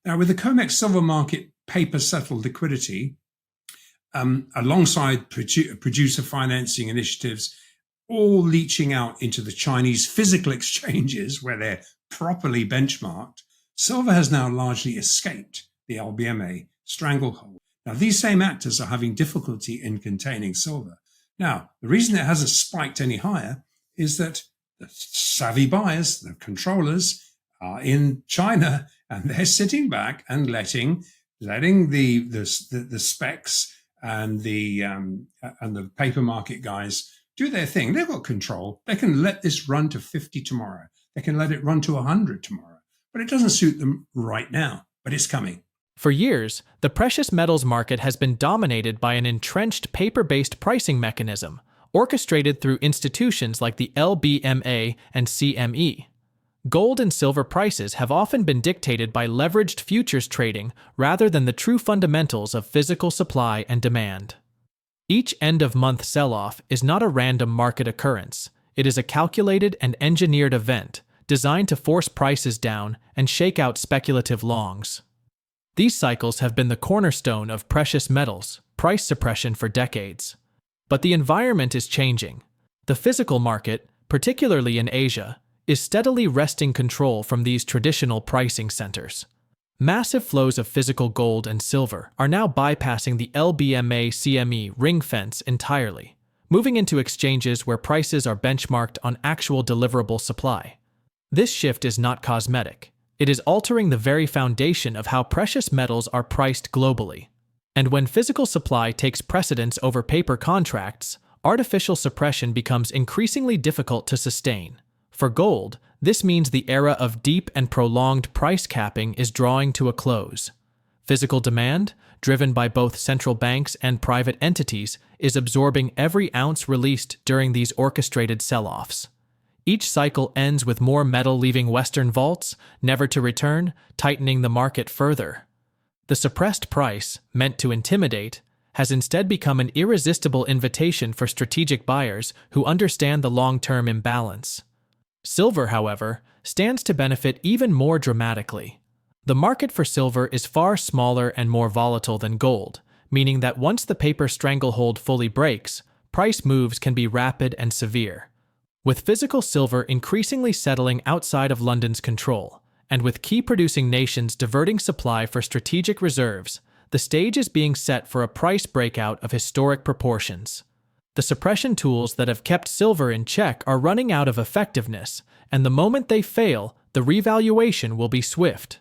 Now, with the COMEX silver market paper-settled liquidity, alongside producer financing initiatives, all leaching out into the Chinese physical exchanges where they're properly benchmarked, silver has now largely escaped the LBMA stranglehold. Now, these same actors are having difficulty in containing silver. Now, the reason it hasn't spiked any higher is that the savvy buyers, the controllers, are in China, and they're sitting back and letting the specs and the paper market guys do their thing. They've got control. They can let this run to 50 tomorrow. They can let it run to 100 tomorrow. But it doesn't suit them right now, but it's coming. For years, the precious metals market has been dominated by an entrenched paper-based pricing mechanism, orchestrated through institutions like the LBMA and CME. Gold and silver prices have often been dictated by leveraged futures trading rather than the true fundamentals of physical supply and demand. Each end-of-month sell-off is not a random market occurrence. It is a calculated and engineered event designed to force prices down and shake out speculative longs. These cycles have been the cornerstone of precious metals price suppression for decades. But the environment is changing. The physical market, particularly in Asia, is steadily wresting control from these traditional pricing centers. Massive flows of physical gold and silver are now bypassing the LBMA-CME ring fence entirely, moving into exchanges where prices are benchmarked on actual deliverable supply. This shift is not cosmetic. It is altering the very foundation of how precious metals are priced globally. And when physical supply takes precedence over paper contracts, artificial suppression becomes increasingly difficult to sustain. For gold, this means the era of deep and prolonged price capping is drawing to a close. Physical demand, driven by both central banks and private entities, is absorbing every ounce released during these orchestrated sell-offs. Each cycle ends with more metal leaving Western vaults, never to return, tightening the market further. The suppressed price, meant to intimidate, has instead become an irresistible invitation for strategic buyers who understand the long-term imbalance. Silver, however, stands to benefit even more dramatically. The market for silver is far smaller and more volatile than gold, meaning that once the paper stranglehold fully breaks, price moves can be rapid and severe. With physical silver increasingly settling outside of London's control, and with key producing nations diverting supply for strategic reserves, the stage is being set for a price breakout of historic proportions. The suppression tools that have kept silver in check are running out of effectiveness, and the moment they fail, the revaluation will be swift.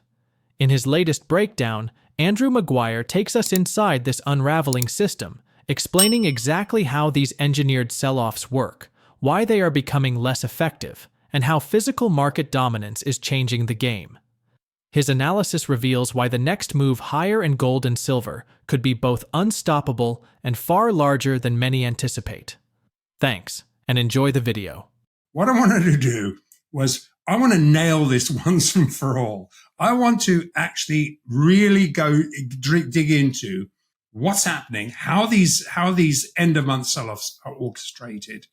In his latest breakdown, Andrew Maguire takes us inside this unraveling system, explaining exactly how these engineered sell-offs work, why they are becoming less effective, and how physical market dominance is changing the game. His analysis reveals why the next move higher in gold and silver could be both unstoppable and far larger than many anticipate. Thanks, and enjoy the video. What I wanted to do was I want to nail this once and for all. I want to actually really go dig into what's happening, how these end-of-month sell-offs are orchestrated,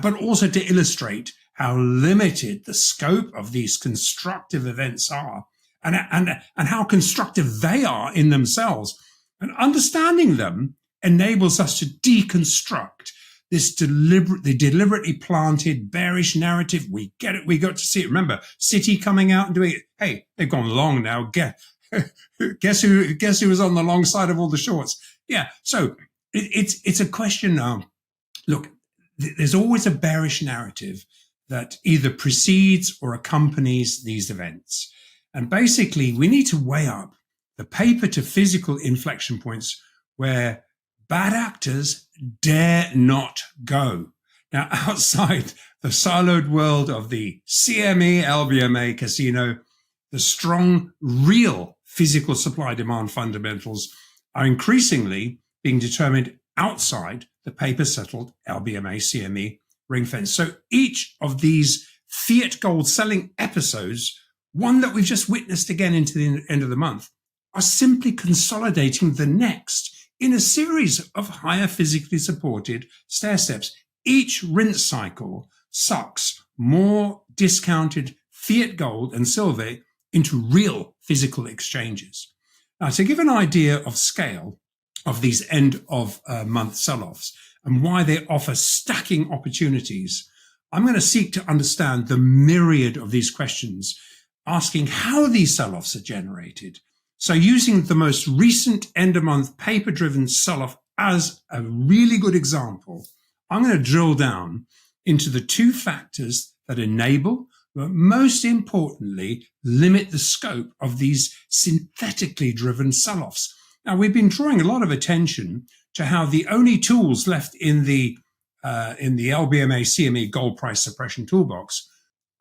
but also to illustrate how limited the scope of these constructive events are, and how constructive they are in themselves. And understanding them enables us to deconstruct this deliberately planted bearish narrative. We get it. We got to see it. Remember, Citi coming out and doing it. Hey, they've gone long now. Guess who was on the long side of all the shorts? Yeah. So it's a question now. Look, there's always a bearish narrative that either precedes or accompanies these events. And basically, we need to weigh up the paper to physical inflection points where bad actors dare not go. Now, outside the siloed world of the CME, LBMA casino, the strong, real physical supply-demand fundamentals are increasingly being determined outside the paper-settled LBMA, CME ring fence. So each of these fiat gold selling episodes, one that we've just witnessed again into the end of the month, are simply consolidating the next in a series of higher physically supported stair steps. Each rinse cycle sucks more discounted fiat gold and silver into real physical exchanges. Now, to give an idea of scale of these end of month sell-offs and why they offer stacking opportunities, I'm going to seek to understand the myriad of these questions, asking how these sell-offs are generated. So using the most recent end of month paper-driven sell-off as a really good example, I'm going to drill down into the two factors that enable, but most importantly, limit the scope of these synthetically driven sell-offs. Now, we've been drawing a lot of attention to how the only tools left in the LBMA CME gold price suppression toolbox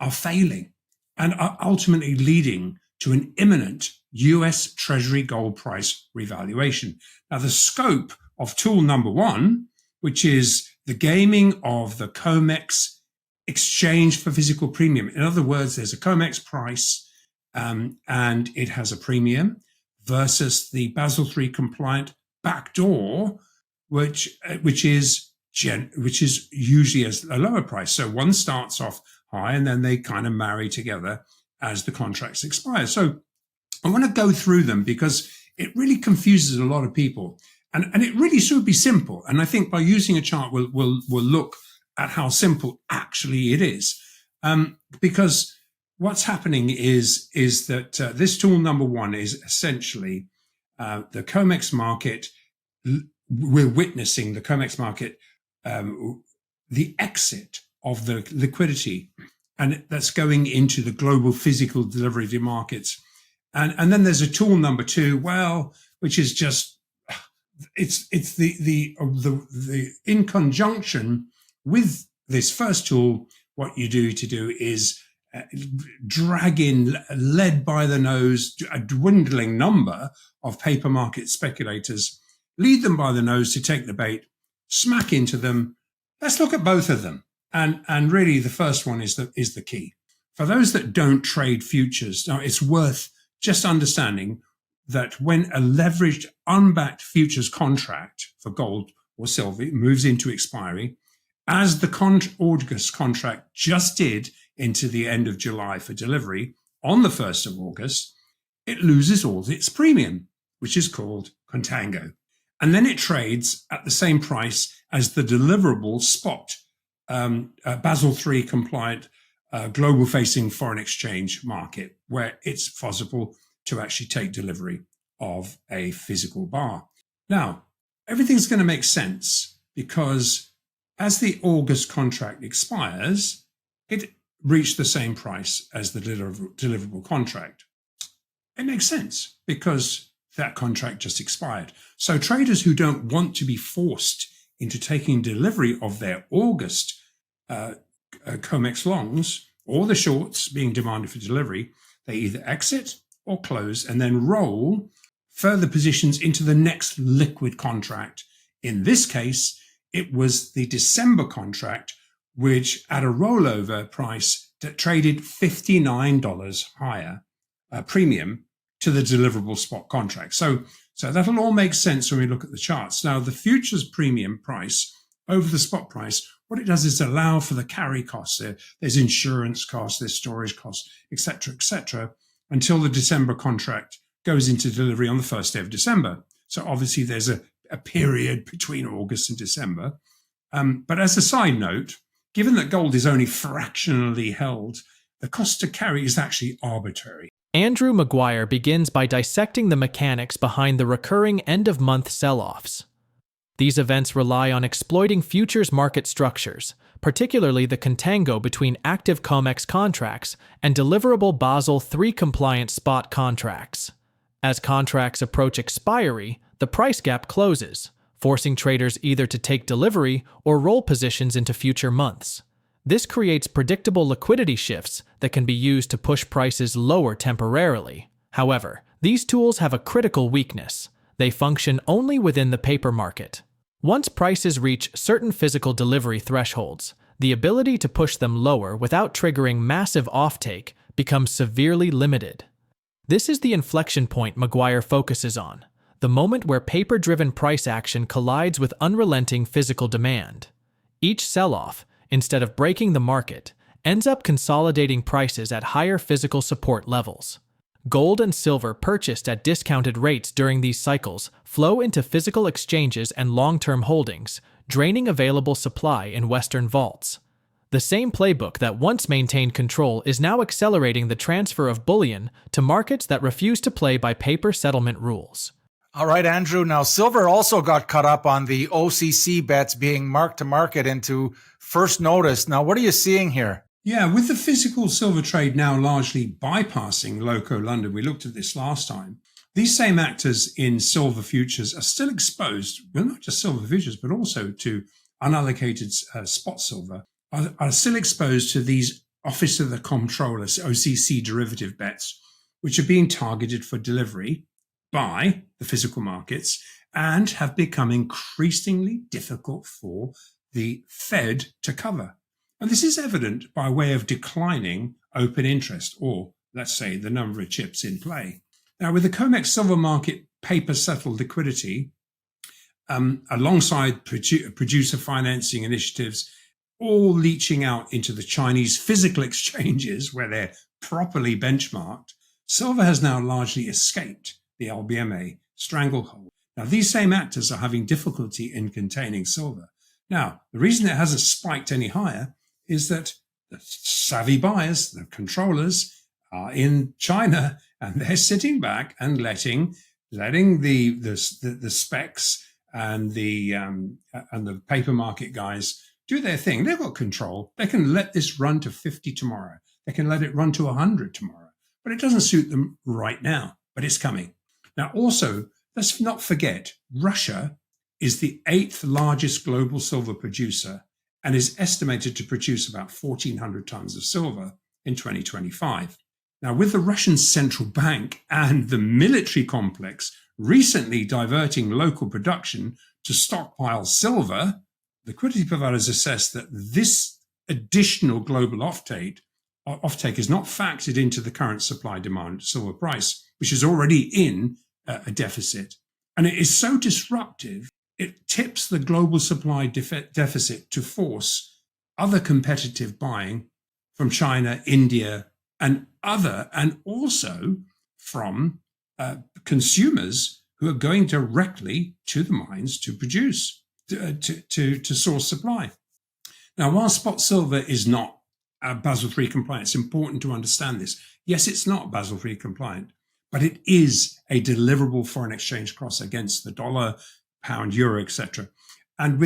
are failing and are ultimately leading to an imminent US Treasury gold price revaluation. Now, the scope of tool number one, which is the gaming of the COMEX exchange for physical premium. In other words, there's a COMEX price and it has a premium versus the Basel III compliant backdoor, which is usually as a lower price. So one starts off high and then they kind of marry together as the contracts expire. So I want to go through them because it really confuses a lot of people. And it really should be simple. And I think by using a chart, we'll look at how simple actually it is. Because what's happening is that this tool number one is essentially the COMEX market. We're witnessing the COMEX market, the exit of the liquidity, and that's going into the global physical delivery markets. And then there's a tool number two, which is just it's the in conjunction with this first tool. What you do is drag in, led by the nose, a dwindling number of paper market speculators, lead them by the nose to take the bait, smack into them. Let's look at both of them. And really the first one is the key. For those that don't trade futures, now it's worth just understanding that when a leveraged, unbacked futures contract for gold or silver moves into expiry, as the August contract just did into the end of July for delivery on the 1st of August, it loses all its premium, which is called contango. And then it trades at the same price as the deliverable spot Basel III compliant global facing foreign exchange market, where it's possible to actually take delivery of a physical bar. Now, everything's going to make sense because as the August contract expires, it reached the same price as the deliverable contract. It makes sense because that contract just expired. So traders who don't want to be forced into taking delivery of their August COMEX longs or the shorts being demanded for delivery, they either exit or close and then roll further positions into the next liquid contract. In this case, it was the December contract, which at a rollover price that traded $59 higher premium to the deliverable spot contract. So that'll all make sense when we look at the charts. Now, the futures premium price over the spot price, what it does is allow for the carry costs. There's insurance costs, there's storage costs, etc., until the December contract goes into delivery on the first day of December. So obviously there's a period between August and December. But as a side note, given that gold is only fractionally held, the cost to carry is actually arbitrary. Andrew Maguire begins by dissecting the mechanics behind the recurring end-of-month sell-offs. These events rely on exploiting futures market structures, particularly the contango between active COMEX contracts and deliverable Basel III compliant spot contracts. As contracts approach expiry, the price gap closes, forcing traders either to take delivery or roll positions into future months. This creates predictable liquidity shifts that can be used to push prices lower temporarily. However, these tools have a critical weakness. They function only within the paper market. Once prices reach certain physical delivery thresholds, the ability to push them lower without triggering massive offtake becomes severely limited. This is the inflection point Maguire focuses on, the moment where paper-driven price action collides with unrelenting physical demand. Each sell-off, instead of breaking the market, ends up consolidating prices at higher physical support levels. Gold and silver purchased at discounted rates during these cycles flow into physical exchanges and long-term holdings, draining available supply in Western vaults. The same playbook that once maintained control is now accelerating the transfer of bullion to markets that refuse to play by paper settlement rules. All right, Andrew. Now, silver also got caught up on the OCC bets being marked to market into first notice. Now, what are you seeing here? Yeah, with the physical silver trade now largely bypassing Loco London, we looked at this last time, these same actors in silver futures are still exposed, well, not just silver futures, but also to unallocated spot silver, are still exposed to these Office of the Comptroller, OCC derivative bets, which are being targeted for delivery by the physical markets and have become increasingly difficult for the Fed to cover. And this is evident by way of declining open interest, or let's say the number of chips in play. Now, with the COMEX silver market paper settled liquidity, alongside producer financing initiatives, all leaching out into the Chinese physical exchanges where they're properly benchmarked, silver has now largely escaped the LBMA stranglehold. Now, these same actors are having difficulty in containing silver. Now, the reason it hasn't spiked any higher is that the savvy buyers, the controllers, are in China, and they're sitting back and letting the specs and the paper market guys do their thing. They've got control. They can let this run to 50 tomorrow. They can let it run to 100 tomorrow. But it doesn't suit them right now, but it's coming. Now, also, let's not forget, Russia is the 8th largest global silver producer and is estimated to produce about 1,400 tons of silver in 2025. Now, with the Russian central bank and the military complex recently diverting local production to stockpile silver, liquidity providers assess that this additional global offtake is not factored into the current supply-demand silver price, which is already in a deficit. And it is so disruptive, it tips the global supply deficit to force other competitive buying from China, India, and also from consumers who are going directly to the mines to produce, to source supply. Now, while spot silver is not Basel III compliant, it's important to understand this. Yes, it's not Basel III compliant, but it is a deliverable foreign exchange cross against the dollar, pound, euro, etc. And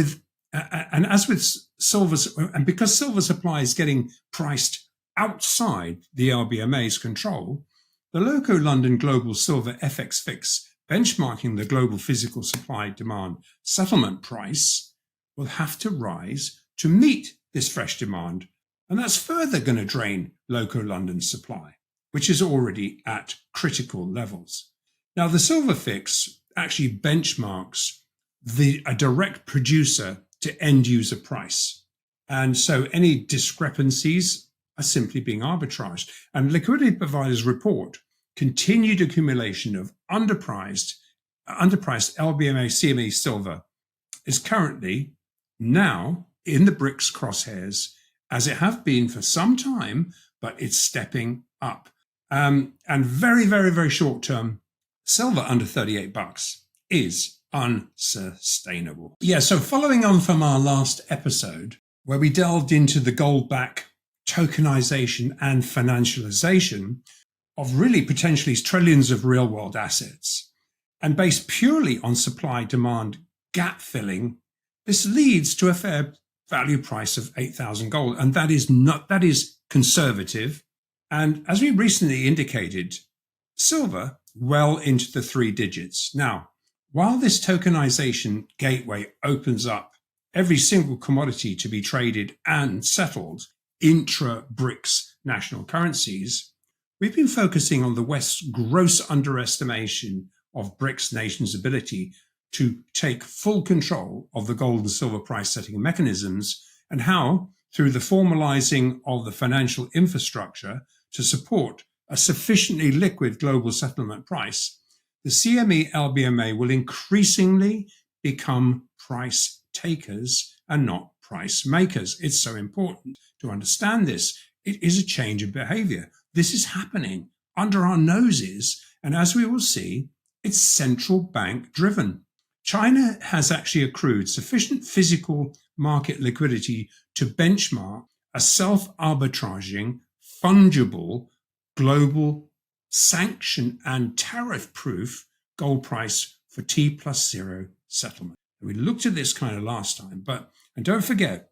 as with silver, and because silver supply is getting priced outside the LBMA's control, the Loco London Global Silver FX Fix benchmarking the global physical supply demand settlement price will have to rise to meet this fresh demand. And that's further going to drain Loco London's supply, which is already at critical levels. Now, the silver fix actually benchmarks a direct producer to end user price. And so any discrepancies are simply being arbitraged. And liquidity providers report continued accumulation of underpriced LBMA CME silver is currently now in the BRICS crosshairs, as it have been for some time, but it's stepping up. And very, very, very short term, silver under $38 is unsustainable. Yeah, so following on from our last episode, where we delved into the gold-back tokenization and financialization of really potentially trillions of real-world assets, and based purely on supply-demand gap filling, this leads to a fair value price of 8,000 gold, and that is conservative. And as we recently indicated, silver well into the 3 digits. Now, while this tokenization gateway opens up every single commodity to be traded and settled intra-BRICS national currencies, we've been focusing on the West's gross underestimation of BRICS nations' ability to take full control of the gold and silver price setting mechanisms, and how, through the formalizing of the financial infrastructure to support a sufficiently liquid global settlement price, the CME LBMA will increasingly become price takers and not price makers. It's so important to understand this. It is a change of behavior. This is happening under our noses. And as we will see, it's central bank driven. China has actually accrued sufficient physical market liquidity to benchmark a self-arbitraging, fungible, global, sanction and tariff-proof gold price for T+0 settlement. We looked at this kind of last time, and don't forget,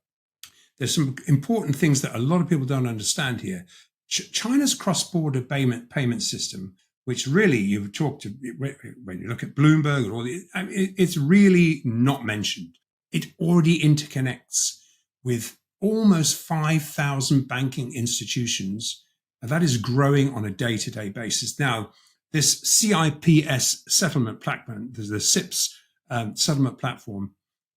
there's some important things that a lot of people don't understand here. China's cross-border payment system, which really you've talked to when you look at Bloomberg, it's really not mentioned. It already interconnects with almost 5,000 banking institutions, and that is growing on a day-to-day basis. Now, this CIPS settlement platform, the CIPS settlement platform,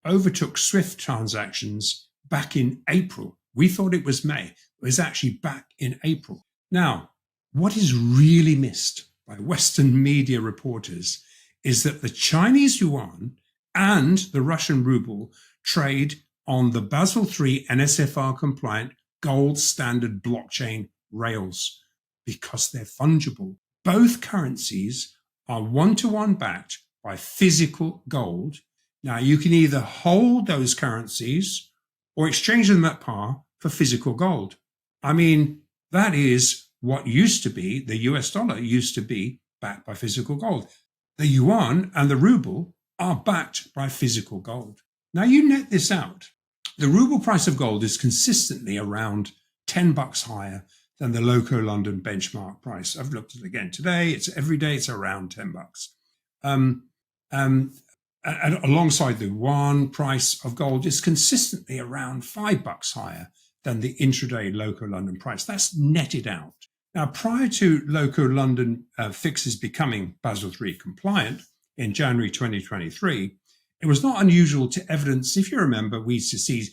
overtook SWIFT transactions back in April. We thought it was May. It was actually back in April. Now, what is really missed by Western media reporters is that the Chinese yuan and the Russian ruble trade on the Basel III NSFR compliant gold standard blockchain rails because they're fungible. Both currencies are one-to-one backed by physical gold. Now, you can either hold those currencies or exchange them at par for physical gold. I mean, that is what used to be, the US dollar used to be backed by physical gold. The yuan and the ruble are backed by physical gold. Now, you net this out. The ruble price of gold is consistently around $10 higher than the local London benchmark price. I've looked at it again today. Every day it's around $10. And alongside the yuan price of gold is consistently around $5 higher than the intraday local London price. That's netted out. Now, prior to local London fixes becoming Basel III compliant in January 2023, it was not unusual to evidence, if you remember, we used to see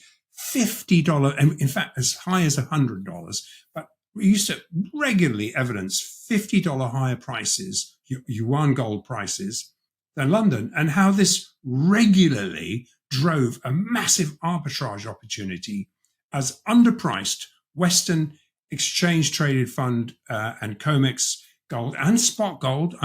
$50, and in fact, as high as $100, but we used to regularly evidence $50 higher prices, yuan gold prices, than London, and how this regularly drove a massive arbitrage opportunity as underpriced Western exchange traded fund and COMEX gold and spot gold,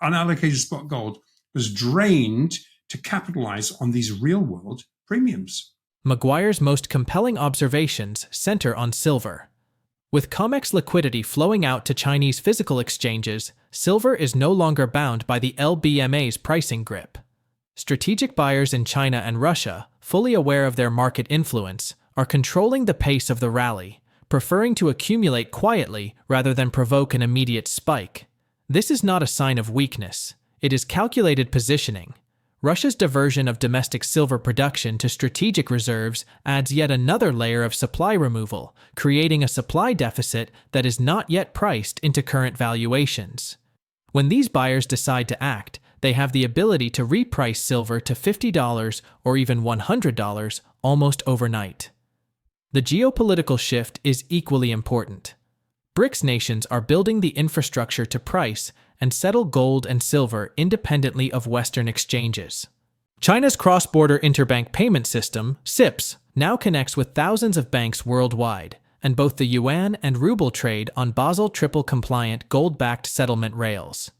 unallocated spot gold, was drained to capitalize on these real world premiums. Maguire's most compelling observations center on silver. With COMEX liquidity flowing out to Chinese physical exchanges, silver is no longer bound by the LBMA's pricing grip. Strategic buyers in China and Russia, fully aware of their market influence, are controlling the pace of the rally, preferring to accumulate quietly rather than provoke an immediate spike. This is not a sign of weakness. It is calculated positioning. Russia's diversion of domestic silver production to strategic reserves adds yet another layer of supply removal, creating a supply deficit that is not yet priced into current valuations. When these buyers decide to act, they have the ability to reprice silver to $50 or even $100 almost overnight. The geopolitical shift is equally important. BRICS nations are building the infrastructure to price and settle gold and silver independently of Western exchanges. China's cross-border interbank payment system, CIPS, now connects with thousands of banks worldwide, and both the yuan and ruble trade on Basel III-compliant gold-backed settlement rails.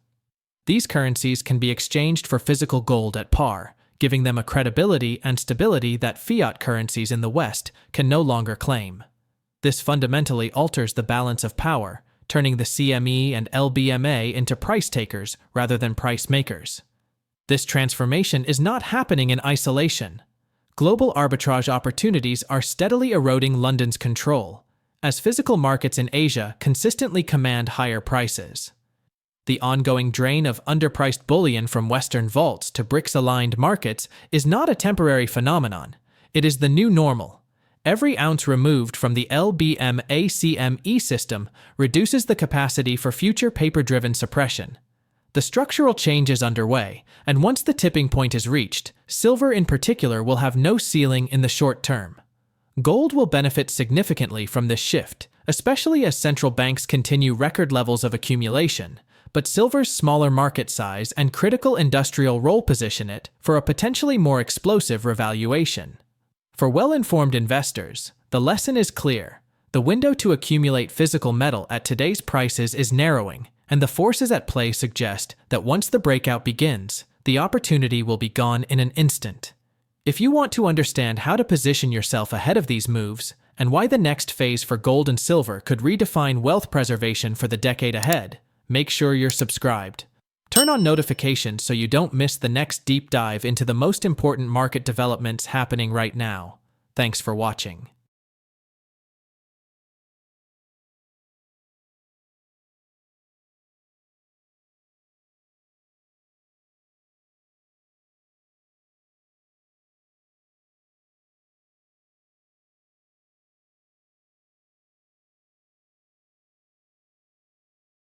These currencies can be exchanged for physical gold at par, giving them a credibility and stability that fiat currencies in the West can no longer claim. This fundamentally alters the balance of power, turning the CME and LBMA into price takers rather than price makers. This transformation is not happening in isolation. Global arbitrage opportunities are steadily eroding London's control, as physical markets in Asia consistently command higher prices. The ongoing drain of underpriced bullion from Western vaults to BRICS-aligned markets is not a temporary phenomenon. It is the new normal. Every ounce removed from the LBMA-CME system reduces the capacity for future paper-driven suppression. The structural change is underway, and once the tipping point is reached, silver in particular will have no ceiling in the short term. Gold will benefit significantly from this shift, especially as central banks continue record levels of accumulation, but silver's smaller market size and critical industrial role position it for a potentially more explosive revaluation. For well-informed investors, the lesson is clear. The window to accumulate physical metal at today's prices is narrowing, and the forces at play suggest that once the breakout begins, the opportunity will be gone in an instant. If you want to understand how to position yourself ahead of these moves, and why the next phase for gold and silver could redefine wealth preservation for the decade ahead, make sure you're subscribed. Turn on notifications so you don't miss the next deep dive into the most important market developments happening right now. Thanks for watching.